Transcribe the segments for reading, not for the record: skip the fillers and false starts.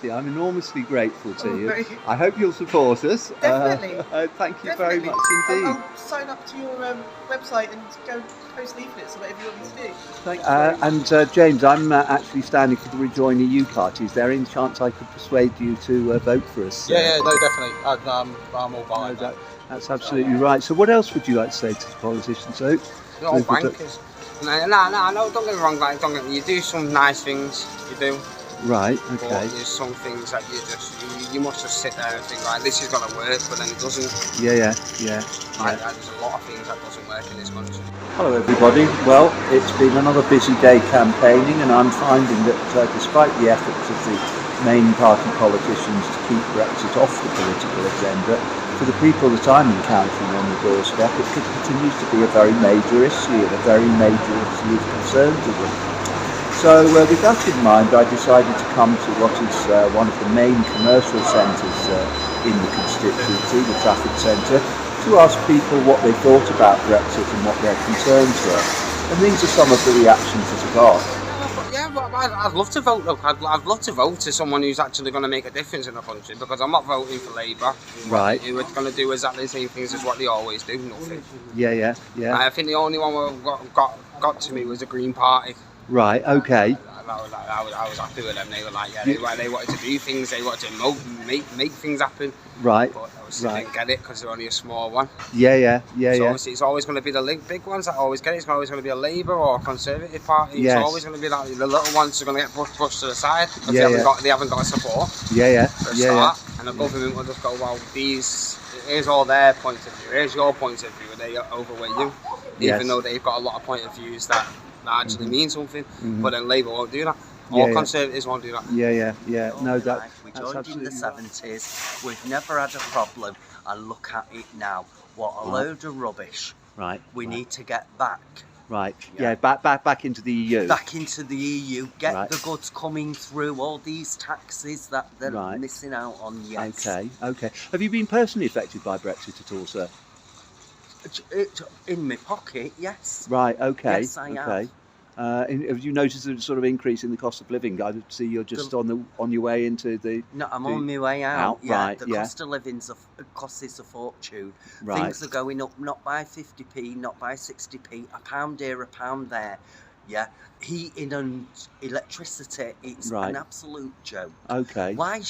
I'm enormously grateful to you. Great. I hope you'll support us. Definitely. Thank you very much indeed. I'll sign up to your website and go post leaflets or whatever you want me to do. Thank you. And James, I'm actually standing for the Rejoin EU party. Is there any chance I could persuade you to vote for us? Yeah, no, definitely. I'm all behind that. That's absolutely right. So what else would you like to say to the politicians? You're all wankers. No, don't get me wrong, like, you do some nice things, you do. Right, okay. But there's some things that you must just sit there and think, like, this is going to work, but then it doesn't. Yeah. Like, there's a lot of things that doesn't work in this country. Hello everybody. Well, it's been another busy day campaigning, and I'm finding that despite the efforts of the main party politicians to keep Brexit off the political agenda, for the people that I'm encountering on the doorstep, it continues to be a very major issue, and a very major issue of concern to them. So with that in mind, I decided to come to what is one of the main commercial centres in the constituency, the Trafford Center, to ask people what they thought about Brexit and what their concerns were. And these are some of the reactions that I got. Yeah, but I'd love to vote. Look, I'd love to vote to someone who's actually going to make a difference in the country, because I'm not voting for Labour. Right. Who are going to do exactly the same things as what they always do, nothing. Yeah. I think the only one that got to me was the Green Party. Right, okay. I was happy with them. They were like, they wanted to do things, they wanted to make things happen. Right. But obviously didn't get it because they're only a small one. Yeah. Obviously it's always going to be the big ones that always get it. It's always going to be a Labour or a Conservative Party. Yes. It's always going to be that the little ones are going to get brushed to the side because they haven't got support. Yeah. For a start. And the government will just go, well, here's all their point of view, here's your point of view, and they overweigh you. Even though they've got a lot of point of views that actually mean something, but then Labour won't do that. All Conservatives won't do that. Yeah. No, We joined in the 70s. We've never had a problem, and look at it now. What a load of rubbish. Right. We need to get back. Right. Yeah. Back into the EU. Back into the EU. Get the goods coming through. All these taxes that they're missing out on. Yes. Okay. Have you been personally affected by Brexit at all, sir? In my pocket, yes. Right. Okay. Yes, I have. Have you noticed a sort of increase in the cost of living? I see you're just on your way into the. No, I'm on my way out. Yeah, right. The cost of living costs a fortune. Right. Things are going up, not by 50p, not by 60p. A pound here, a pound there. Yeah, heating and electricity. It's an absolute joke. Okay. Why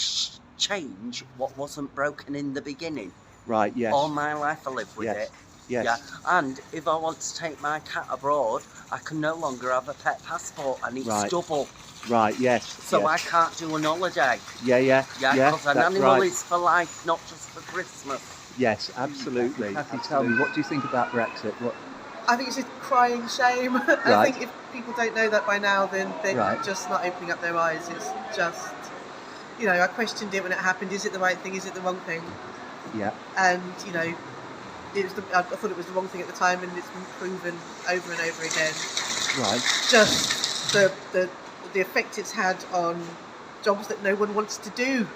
change what wasn't broken in the beginning? Right. Yes. All my life I live with it. Yes. Yeah, and if I want to take my cat abroad, I can no longer have a pet passport, and it's double. Right, yes. So I can't do an holiday. Yeah. Because an animal is for life, not just for Christmas. Yes, absolutely. Kathy, tell me, what do you think about Brexit? I think it's a crying shame. I think if people don't know that by now, then they're just not opening up their eyes. It's just, I questioned it when it happened. Is it the right thing? Is it the wrong thing? Yeah. And, I thought it was the wrong thing at the time, and it's been proven over and over again. Right. Just the effect it's had on jobs that no one wants to do.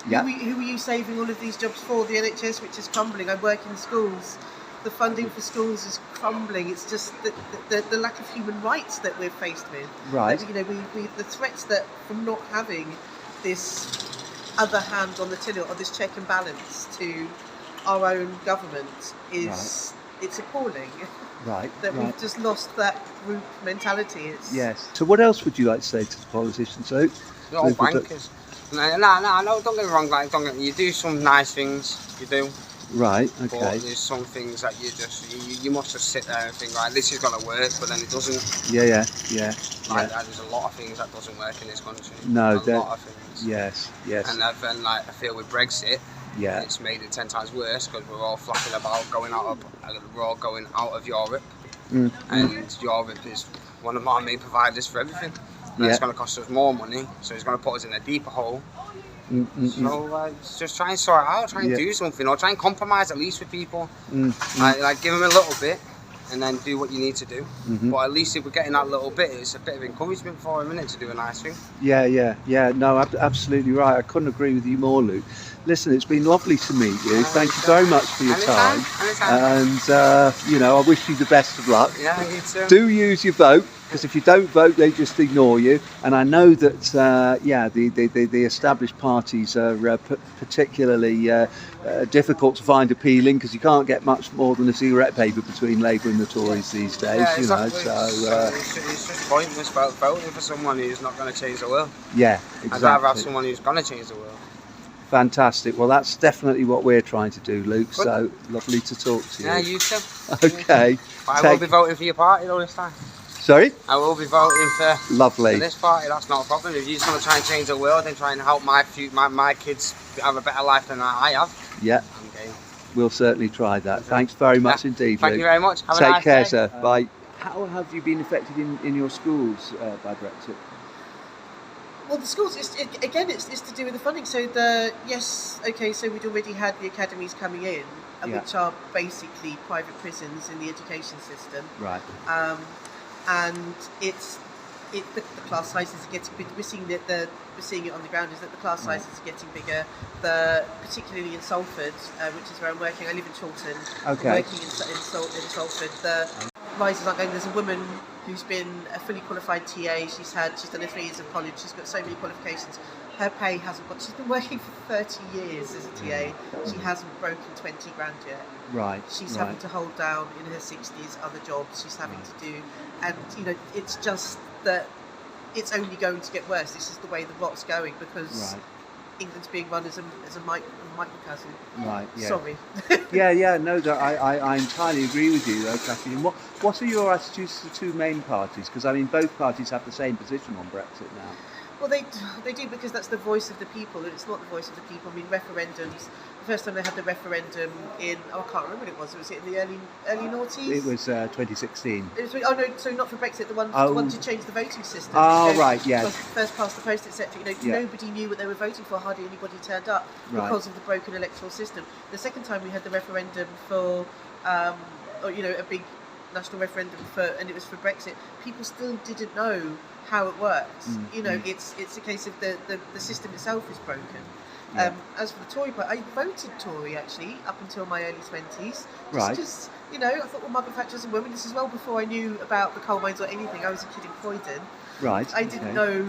Yeah. Who are you saving all of these jobs for? The NHS, which is crumbling. I work in schools. The funding for schools is crumbling. It's just the lack of human rights that we're faced with. Right. The threats that from not having this other hand on the till, or this check and balance to our own government is it's appalling. Right. That we've just lost that group mentality. Yes. So what else would you like to say to the politicians? You're all wankers. No, don't get me wrong. Like, you do some nice things, you do. Right. Okay. But there's some things that you must just sit there and think, like, this is going to work, but then it doesn't. Yeah. There's a lot of things that doesn't work in this country. No. A lot of things. Yes. And then, I feel with Brexit. Yeah. It's made it 10 times worse because we're all flapping about going out of Europe, and Europe is one of our main providers for everything. And it's going to cost us more money, so it's going to put us in a deeper hole. So just try and sort it out, try and do something, or try and compromise at least with people. Like give them a little bit, and then do what you need to do. But at least if we're getting that little bit, it's a bit of encouragement for them, isn't it, to do a nice thing. Yeah. No, absolutely right. I couldn't agree with you more, Luke. Listen, it's been lovely to meet you. Thank you very much for your time. Anytime. And I wish you the best of luck. Yeah, you too. Do use your vote, because if you don't vote, they just ignore you. And I know that, the established parties are particularly difficult to find appealing, because you can't get much more than a cigarette paper between Labour and the Tories these days. Yeah, you know. exactly. So it's just pointless voting for someone who's not going to change the world. yeah, exactly. I'd rather have someone who's going to change the world. Fantastic. Well, that's definitely what we're trying to do, Luke. So lovely to talk to you. Yeah, you too. Okay. But I will be voting for your party though this time. Sorry? I will be voting for Lovely. this party. That's not a problem. If you're just going to try and change the world and try and help my kids have a better life than I have, Yeah, I'm game. we'll certainly try that. Thanks very much indeed, Thank Luke. you very much. Have a Take nice care, day. sir. Bye. How have you been affected in your schools by Brexit? Well, the schools, it's to do with the funding. So so we'd already had the academies coming in, which are basically private prisons in the education system. Right. And the class sizes are getting bigger. We're seeing it on the ground is that the class sizes are getting bigger. Particularly in Salford, which is where I'm working. I live in Chorlton. Okay. I'm working in Salford. The rises aren't going. There's a woman who's been a fully qualified TA. She's done her 3 years of college. She's got so many qualifications. Her pay hasn't got. She's been working for 30 years as a TA. She hasn't broken 20 grand yet. Right. She's having to hold down in her 60s other jobs. She's having to do, and it's just that it's only going to get worse. This is the way the rot's going because England's being run as a microcosm. Right. Yeah. Sorry. No, I entirely agree with you, Kathleen. What are your attitudes to the two main parties? Because I mean, both parties have the same position on Brexit now. Well, they do because that's the voice of the people, and it's not the voice of the people. I mean, referendums. The first time they had the referendum I can't remember when it was. Was it in the early noughties? It was 2016. It was, so not for Brexit. The one to change the voting system. Oh, right, yeah. First past the post, etc. Nobody knew what they were voting for. Hardly anybody turned up because of the broken electoral system. The second time we had the referendum for, a big national referendum and it was for Brexit. People still didn't know how it works. It's a case of the system itself is broken. Yeah. As for the Tory part, I voted Tory actually up until my early 20s. Right. Just I thought, well, Margaret Thatcher's a woman. This is well before I knew about the coal mines or anything. I was a kid in Croydon. Right. I didn't know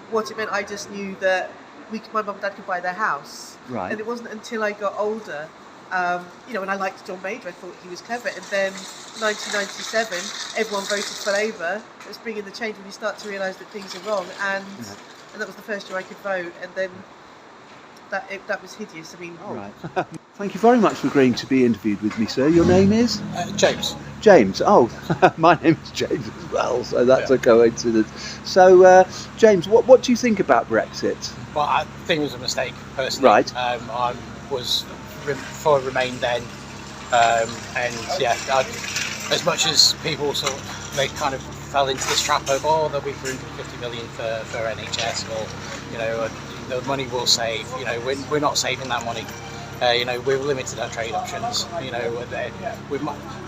what it meant. I just knew that my mum and dad could buy their house. Right. And it wasn't until I got older, and I liked John Major. I thought he was clever. And then 1997, everyone voted for Labour. It was bringing the change when you start to realise that things are wrong. And that was the first year I could vote. And then that was hideous. I mean, Right. Thank you very much for agreeing to be interviewed with me, sir. Your name is? James. James. Oh, my name is James as well, so that's a coincidence. So, James, what do you think about Brexit? Well, I think it was a mistake, personally. Right. I was for Remain then, as much as people they kind of fell into this trap of there'll be 350 million for NHS, or the money we'll save. We're not saving that money. We're limited our trade options.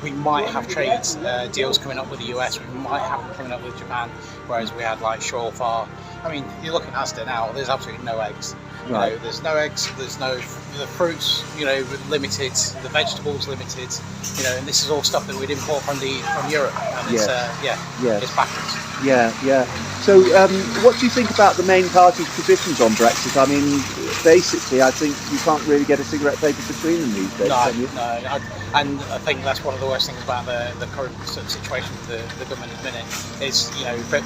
We might have trade deals coming up with the US. We might have them coming up with Japan, whereas we had like Shorefar. I mean, you look at Asda now. There's absolutely no eggs. Right. There's no eggs. There's no the fruits. Limited. The vegetables limited. And this is all stuff that we'd import from Europe. And it's it's backwards. Yeah. So, what do you think about the main parties' positions on Brexit? I mean, basically, I think you can't really get a cigarette paper between them these days, can you? No. And I think that's one of the worst things about the current sort of situation with the government at the minute is,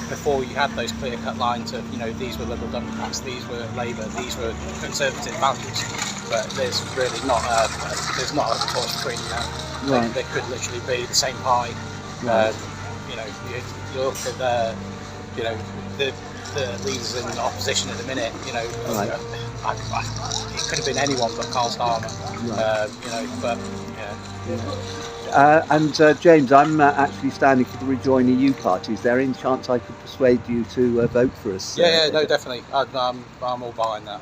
before you had those clear-cut lines of, these were Liberal Democrats, these were Labour, these were Conservative values, but there's really not a choice between them. Right. They could literally be the same party. Right. You look at the leaders in opposition at the minute. Right. It could have been anyone but Carl Starmer. Right. And James, I'm actually standing for the Rejoin EU party. Is there any chance I could persuade you to vote for us? No, definitely. I'm all behind that.